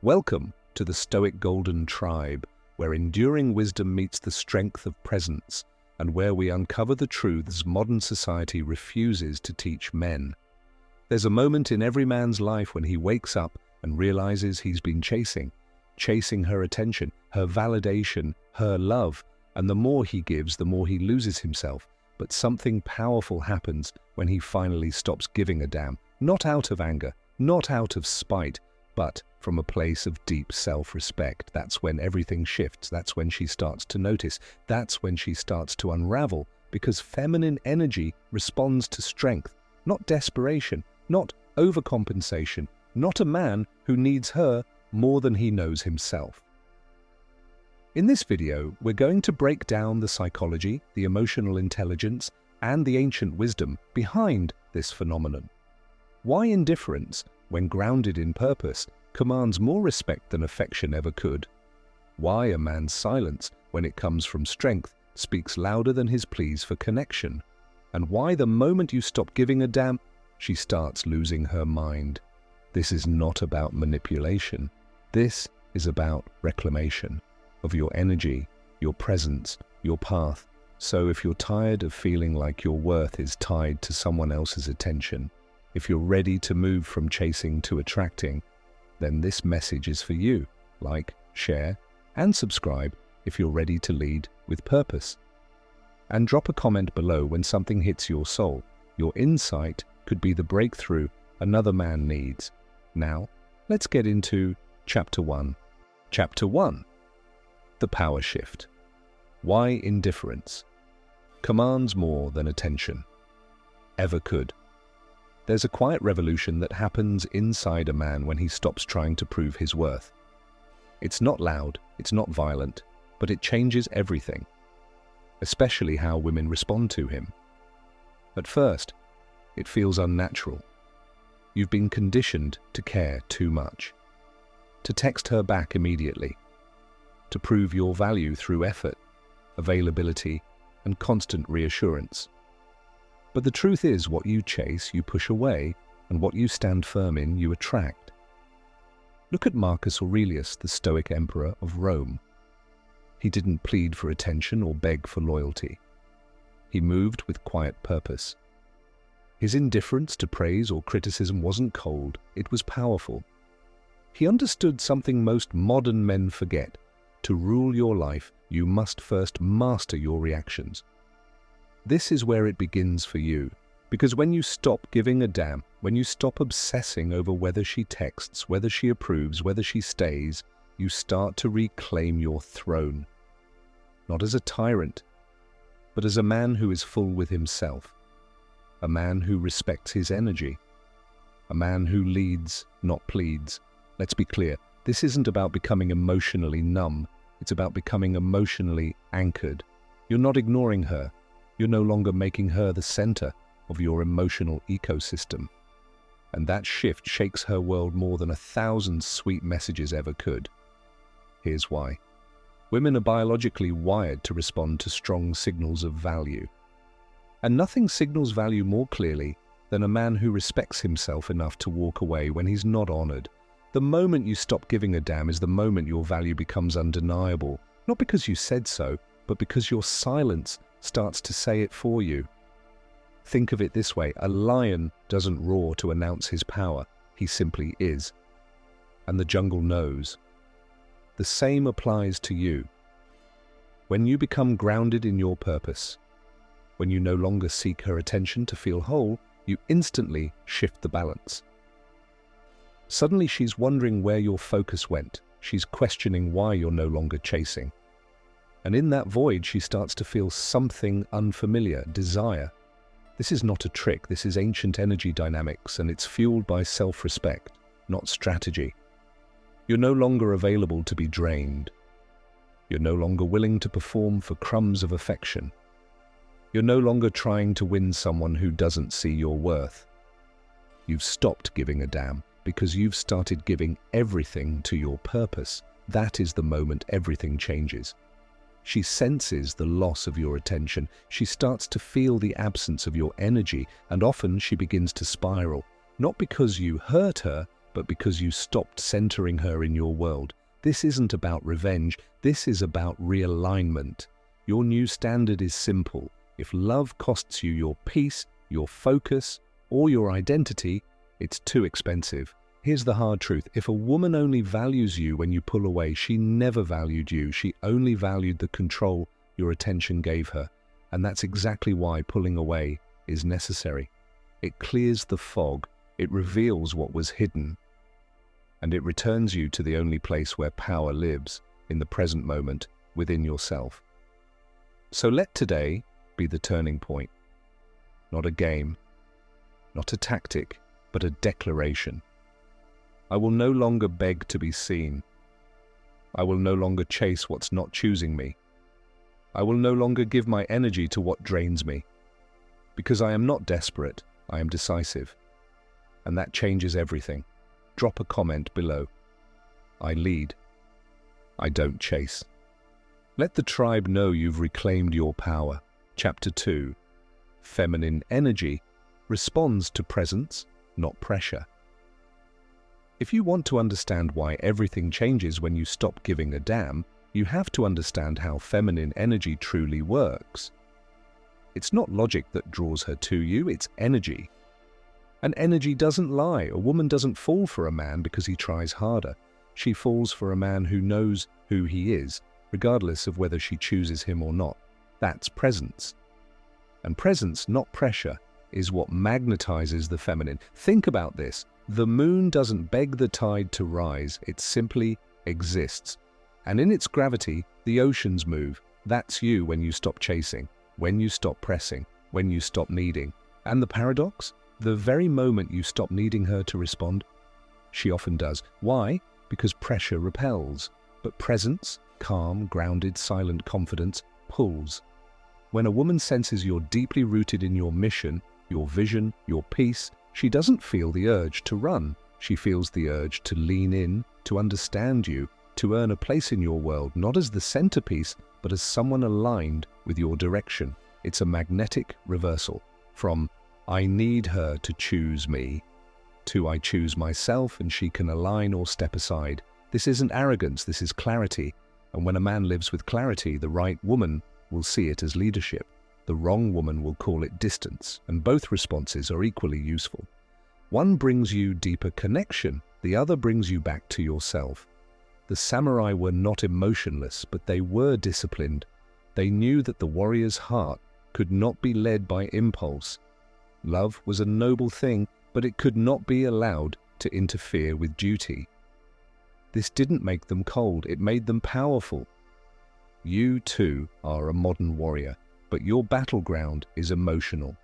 Welcome to the Stoic Golden Tribe, where enduring wisdom meets the strength of presence, and where we uncover the truths modern society refuses to teach men. There's a moment in every man's life when he wakes up and realizes he's been chasing her attention, her validation, her love, and the more he gives, the more he loses himself. But something powerful happens when he finally stops giving a damn, not out of anger, not out of spite, but from a place of deep self-respect. That's when everything shifts. That's when she starts to notice. That's when she starts to unravel, because feminine energy responds to strength, not desperation, not overcompensation, not a man who needs her more than he knows himself. In this video, we're going to break down the psychology, the emotional intelligence, and the ancient wisdom behind this phenomenon. Why indifference, when grounded in purpose, commands more respect than affection ever could. Why a man's silence, when it comes from strength, speaks louder than his pleas for connection. And why the moment you stop giving a damn, she starts losing her mind. This is not about manipulation. This is about reclamation of your energy, your presence, your path. So if you're tired of feeling like your worth is tied to someone else's attention, if you're ready to move from chasing to attracting, then this message is for you. Like, share, and subscribe if you're ready to lead with purpose. And drop a comment below when something hits your soul. Your insight could be the breakthrough another man needs. Now, let's get into Chapter 1. Chapter 1. The Power Shift. Why indifference commands more than attention ever could. There's a quiet revolution that happens inside a man when he stops trying to prove his worth. It's not loud, it's not violent, but it changes everything, especially how women respond to him. At first, it feels unnatural. You've been conditioned to care too much, to text her back immediately, to prove your value through effort, availability, and constant reassurance. But the truth is, what you chase, you push away, and what you stand firm in, you attract. Look at Marcus Aurelius, the Stoic emperor of Rome. He didn't plead for attention or beg for loyalty. He moved with quiet purpose. His indifference to praise or criticism wasn't cold, it was powerful. He understood something most modern men forget. To rule your life, you must first master your reactions. This is where it begins for you, because when you stop giving a damn, when you stop obsessing over whether she texts, whether she approves, whether she stays, you start to reclaim your throne. Not as a tyrant, but as a man who is full with himself. A man who respects his energy. A man who leads, not pleads. Let's be clear, this isn't about becoming emotionally numb. It's about becoming emotionally anchored. You're not ignoring her. You're no longer making her the center of your emotional ecosystem. And that shift shakes her world more than 1,000 sweet messages ever could. Here's why. Women are biologically wired to respond to strong signals of value. And nothing signals value more clearly than a man who respects himself enough to walk away when he's not honored. The moment you stop giving a damn is the moment your value becomes undeniable, not because you said so, but because your silence starts to say it for you. Think of it this way, a lion doesn't roar to announce his power, he simply is. And the jungle knows. The same applies to you. When you become grounded in your purpose, when you no longer seek her attention to feel whole, you instantly shift the balance. Suddenly she's wondering where your focus went. She's questioning why you're no longer chasing. And in that void, she starts to feel something unfamiliar, desire. This is not a trick, this is ancient energy dynamics, and it's fueled by self-respect, not strategy. You're no longer available to be drained. You're no longer willing to perform for crumbs of affection. You're no longer trying to win someone who doesn't see your worth. You've stopped giving a damn because you've started giving everything to your purpose. That is the moment everything changes. She senses the loss of your attention. She starts to feel the absence of your energy, and often she begins to spiral, not because you hurt her, but because you stopped centering her in your world. This isn't about revenge, this is about realignment. Your new standard is simple. If love costs you your peace, your focus, or your identity, it's too expensive. Here's the hard truth. If a woman only values you when you pull away, she never valued you. She only valued the control your attention gave her. And that's exactly why pulling away is necessary. It clears the fog, it reveals what was hidden, and it returns you to the only place where power lives, in the present moment, within yourself. So let today be the turning point. Not a game, not a tactic, but a declaration. I will no longer beg to be seen. I will no longer chase what's not choosing me. I will no longer give my energy to what drains me. Because I am not desperate, I am decisive. And that changes everything. Drop a comment below. I lead. I don't chase. Let the tribe know you've reclaimed your power. Chapter 2. Feminine energy responds to presence, not pressure. If you want to understand why everything changes when you stop giving a damn, you have to understand how feminine energy truly works. It's not logic that draws her to you, it's energy. And energy doesn't lie. A woman doesn't fall for a man because he tries harder. She falls for a man who knows who he is, regardless of whether she chooses him or not. That's presence. And presence, not pressure, is what magnetizes the feminine. Think about this. The moon doesn't beg the tide to rise, it simply exists. And in its gravity, the oceans move. That's you when you stop chasing, when you stop pressing, when you stop needing. And the paradox? The very moment you stop needing her to respond, she often does. Why? Because pressure repels. But presence, calm, grounded, silent confidence, pulls. When a woman senses you're deeply rooted in your mission, your vision, your peace, she doesn't feel the urge to run. She feels the urge to lean in, to understand you, to earn a place in your world, not as the centerpiece, but as someone aligned with your direction. It's a magnetic reversal from I need her to choose me to I choose myself and she can align or step aside. This isn't arrogance, this is clarity. And when a man lives with clarity, the right woman will see it as leadership. The wrong woman will call it distance, and both responses are equally useful. One brings you deeper connection, the other brings you back to yourself. The samurai were not emotionless, but they were disciplined. They knew that the warrior's heart could not be led by impulse. Love was a noble thing, but it could not be allowed to interfere with duty. This didn't make them cold, it made them powerful. You too are a modern warrior, but your battleground is emotional,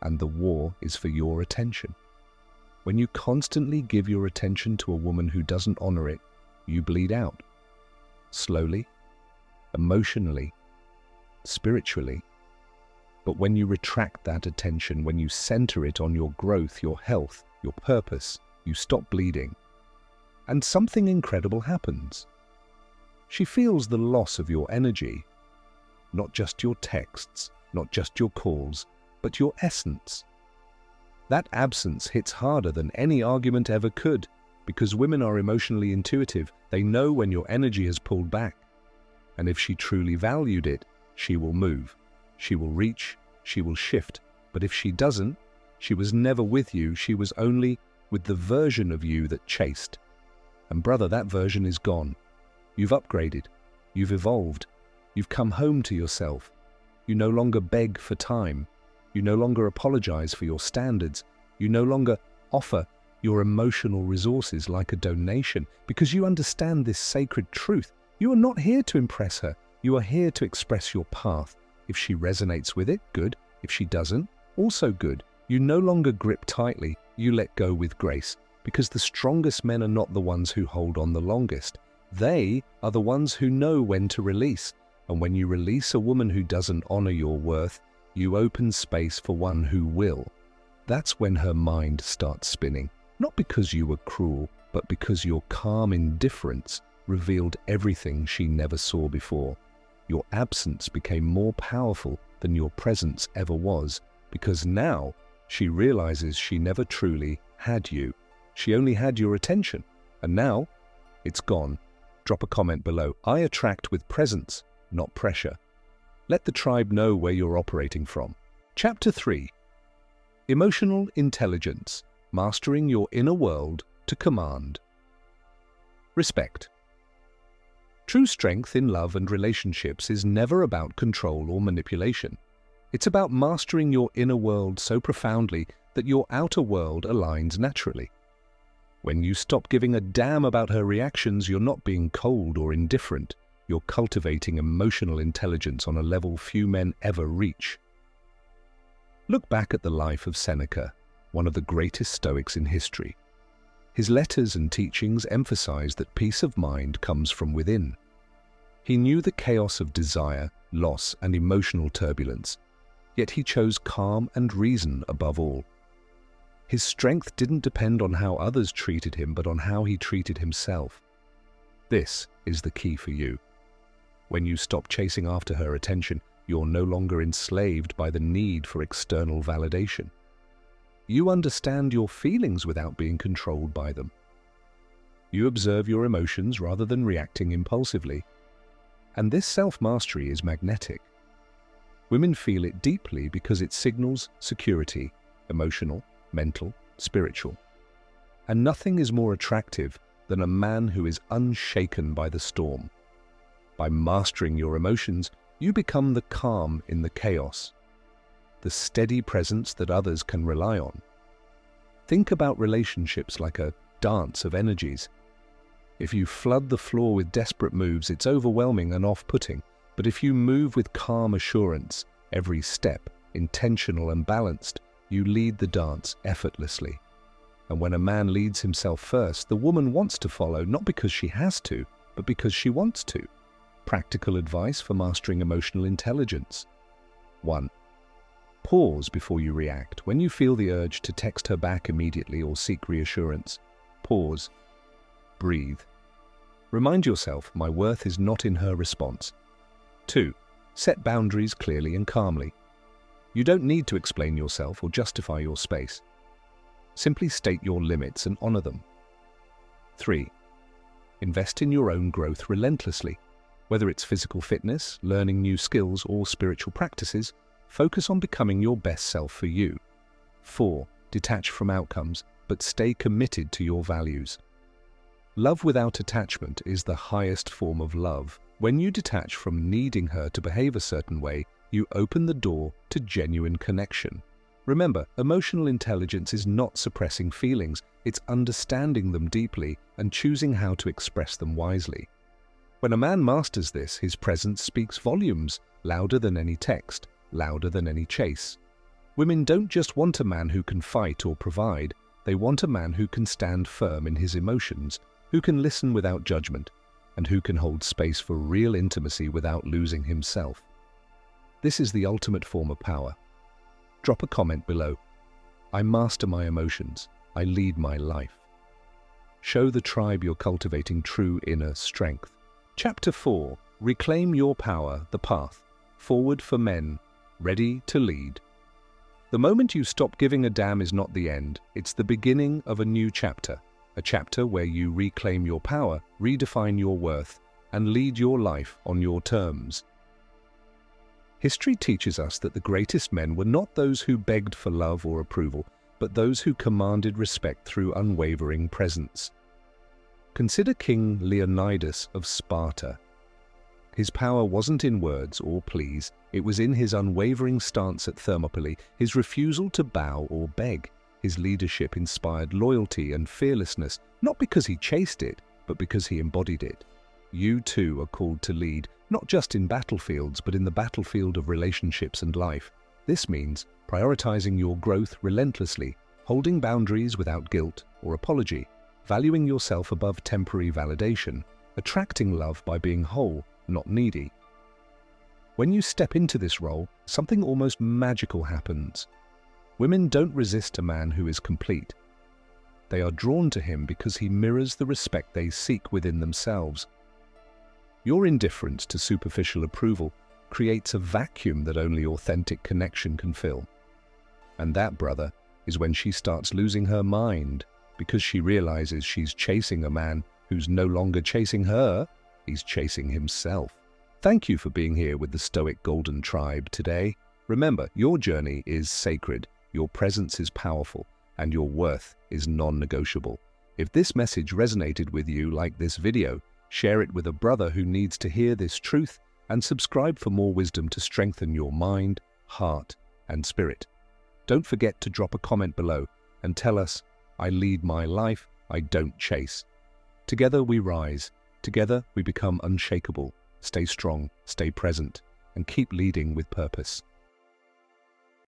and the war is for your attention. When you constantly give your attention to a woman who doesn't honor it, you bleed out. Slowly, emotionally, spiritually. But when you retract that attention, when you center it on your growth, your health, your purpose, you stop bleeding. And something incredible happens. She feels the loss of your energy. Not just your texts, not just your calls, but your essence. That absence hits harder than any argument ever could, because women are emotionally intuitive. They know when your energy has pulled back. And if she truly valued it, she will move. She will reach, she will shift. But if she doesn't, she was never with you, she was only with the version of you that chased. And brother, that version is gone. You've upgraded, you've evolved, you've come home to yourself. You no longer beg for time. You no longer apologize for your standards. You no longer offer your emotional resources like a donation, because you understand this sacred truth. You are not here to impress her. You are here to express your path. If she resonates with it, good. If she doesn't, also good. You no longer grip tightly, you let go with grace, because the strongest men are not the ones who hold on the longest. They are the ones who know when to release. And when you release a woman who doesn't honor your worth, you open space for one who will. That's when her mind starts spinning. Not because you were cruel, but because your calm indifference revealed everything she never saw before. Your absence became more powerful than your presence ever was, because now she realizes she never truly had you. She only had your attention, and now it's gone. Drop a comment below. I attract with presence, not pressure. Let the tribe know where you're operating from. Chapter 3. Emotional Intelligence, Mastering Your Inner World to Command. Respect. True strength in love and relationships is never about control or manipulation. It's about mastering your inner world so profoundly that your outer world aligns naturally. When you stop giving a damn about her reactions, you're not being cold or indifferent. You're cultivating emotional intelligence on a level few men ever reach. Look back at the life of Seneca, one of the greatest Stoics in history. His letters and teachings emphasize that peace of mind comes from within. He knew the chaos of desire, loss, and emotional turbulence, yet he chose calm and reason above all. His strength didn't depend on how others treated him, but on how he treated himself. This is the key for you. When you stop chasing after her attention, you're no longer enslaved by the need for external validation. You understand your feelings without being controlled by them. You observe your emotions rather than reacting impulsively. And this self-mastery is magnetic. Women feel it deeply because it signals security, emotional, mental, spiritual. And nothing is more attractive than a man who is unshaken by the storm. By mastering your emotions, you become the calm in the chaos, the steady presence that others can rely on. Think about relationships like a dance of energies. If you flood the floor with desperate moves, it's overwhelming and off-putting. But if you move with calm assurance, every step, intentional and balanced, you lead the dance effortlessly. And when a man leads himself first, the woman wants to follow, not because she has to, but because she wants to. Practical advice for mastering emotional intelligence. 1. Pause before you react. When you feel the urge to text her back immediately or seek reassurance, pause. Breathe. Remind yourself, my worth is not in her response. 2. Set boundaries clearly and calmly. You don't need to explain yourself or justify your space. Simply state your limits and honor them. 3. Invest in your own growth relentlessly. Whether it's physical fitness, learning new skills, or spiritual practices, focus on becoming your best self for you. 4. Detach from outcomes, but stay committed to your values. Love without attachment is the highest form of love. When you detach from needing her to behave a certain way, you open the door to genuine connection. Remember, emotional intelligence is not suppressing feelings, it's understanding them deeply and choosing how to express them wisely. When a man masters this, his presence speaks volumes, louder than any text, louder than any chase. Women don't just want a man who can fight or provide, they want a man who can stand firm in his emotions, who can listen without judgment, and who can hold space for real intimacy without losing himself. This is the ultimate form of power. Drop a comment below. I master my emotions. I lead my life. Show the tribe you're cultivating true inner strength. Chapter 4. Reclaim your power, the path. Forward for men, ready to lead. The moment you stop giving a damn is not the end. It's the beginning of a new chapter. A chapter where you reclaim your power, redefine your worth, and lead your life on your terms. History teaches us that the greatest men were not those who begged for love or approval, but those who commanded respect through unwavering presence. Consider King Leonidas of Sparta. His power wasn't in words or pleas, it was in his unwavering stance at Thermopylae, his refusal to bow or beg. His leadership inspired loyalty and fearlessness, not because he chased it, but because he embodied it. You too are called to lead, not just in battlefields, but in the battlefield of relationships and life. This means prioritizing your growth relentlessly, holding boundaries without guilt or apology, valuing yourself above temporary validation, attracting love by being whole, not needy. When you step into this role, something almost magical happens. Women don't resist a man who is complete. They are drawn to him because he mirrors the respect they seek within themselves. Your indifference to superficial approval creates a vacuum that only authentic connection can fill. And that, brother, is when she starts losing her mind. because she realizes she's chasing a man who's no longer chasing her, he's chasing himself. Thank you for being here with the Stoic Golden Tribe today. Remember, your journey is sacred, your presence is powerful, and your worth is non-negotiable. If this message resonated with you like this video, share it with a brother who needs to hear this truth, and subscribe for more wisdom to strengthen your mind, heart, and spirit. Don't forget to drop a comment below and tell us, I lead my life, I don't chase. Together we rise. Together we become unshakable. Stay strong, stay present, and keep leading with purpose.